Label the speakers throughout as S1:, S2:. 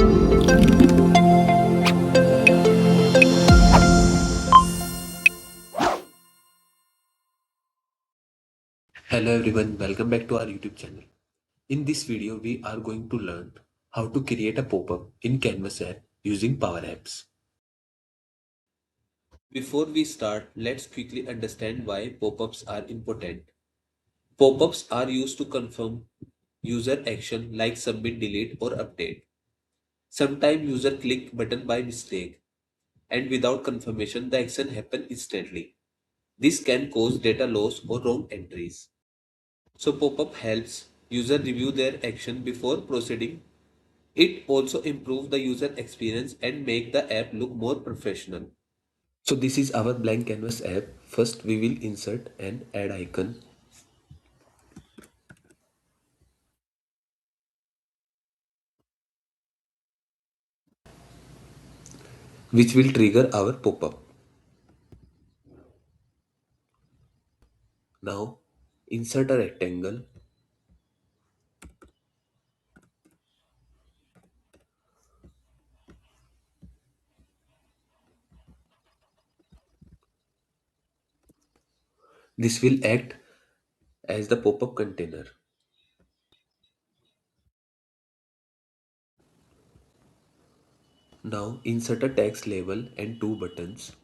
S1: Hello everyone, welcome back to our YouTube channel. In this video, we are going to learn how to create a pop-up in Canvas app using Power Apps. Before we start, let's quickly understand why pop-ups are important. Pop-ups are used to confirm user action like submit, delete or update. Sometimes user click button by mistake and without confirmation the action happen instantly. This can cause data loss or wrong entries. So pop-up helps user review their action before proceeding. It also improves the user experience and make the app look more professional. So this is our blank canvas app. First we will insert an add icon which will trigger our pop-up. Now insert a rectangle. This will act as the pop-up container. Now insert a text label and two buttons.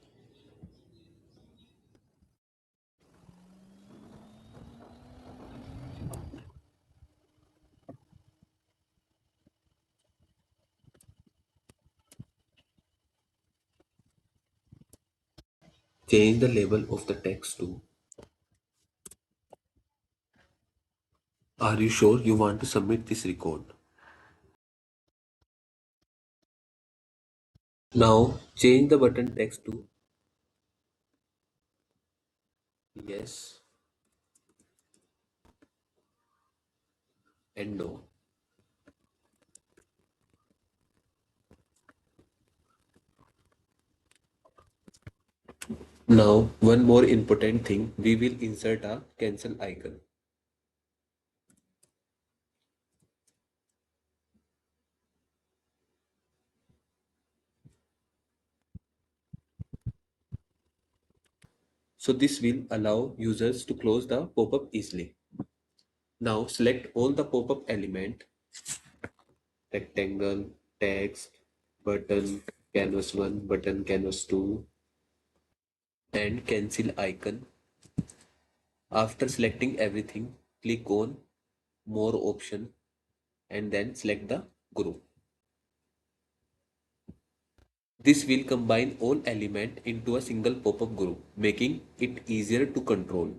S1: Change the label of the text to "Are you sure you want to submit this record?" Now change the button text to "Yes" and "No." Now, one more important thing, we will insert a cancel icon. So this will allow users to close the pop-up easily. Now select all the pop-up element, rectangle, text, button, canvas 1, button, canvas 2, and cancel icon. After selecting everything, click on more option and then select the group. This will combine all elements into a single pop-up group, making it easier to control.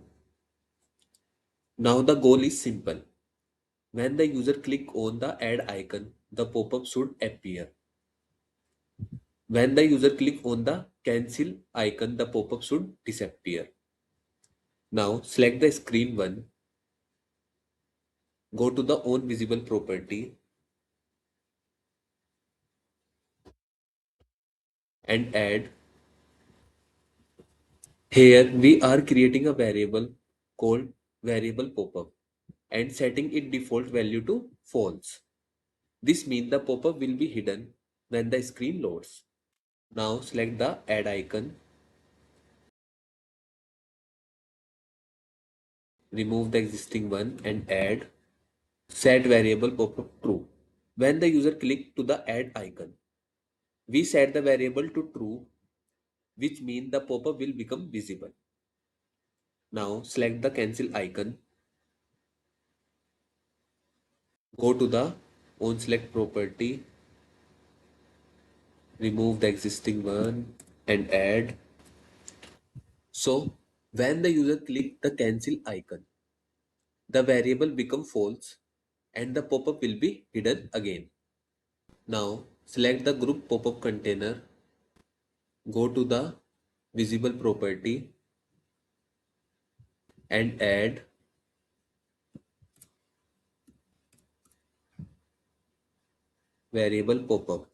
S1: Now the goal is simple. When the user click on the add icon, the pop-up should appear. When the user click on the cancel icon, the pop-up should disappear. Now select the screen one, go to the on visible property and add. Here we are creating a variable called variable pop-up and setting its default value to false. This means the pop-up will be hidden when the screen loads. Now select the add icon, remove the existing one and add. Set variable pop-up true. When the user click to the add icon, we set the variable to true, which means the pop-up will become visible. Now select the cancel icon, go to the on select property, remove the existing one and add. So when the user click the cancel icon, the variable become false and the pop-up will be hidden again. Now select the group pop-up container, go to the visible property and add variable pop-up.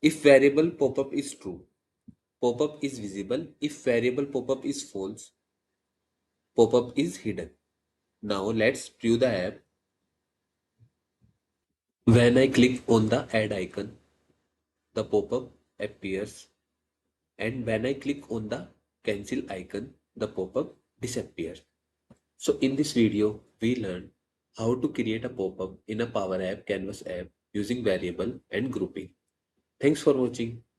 S1: If variable pop-up is true, pop-up is visible. If variable pop-up is false, pop-up is hidden. Now let's view the app. When I click on the add icon, the pop-up appears, and when I click on the cancel icon, the pop-up disappears. So in this video, we learned how to create a pop-up in a Power App Canvas app using variable and grouping. Thanks for watching.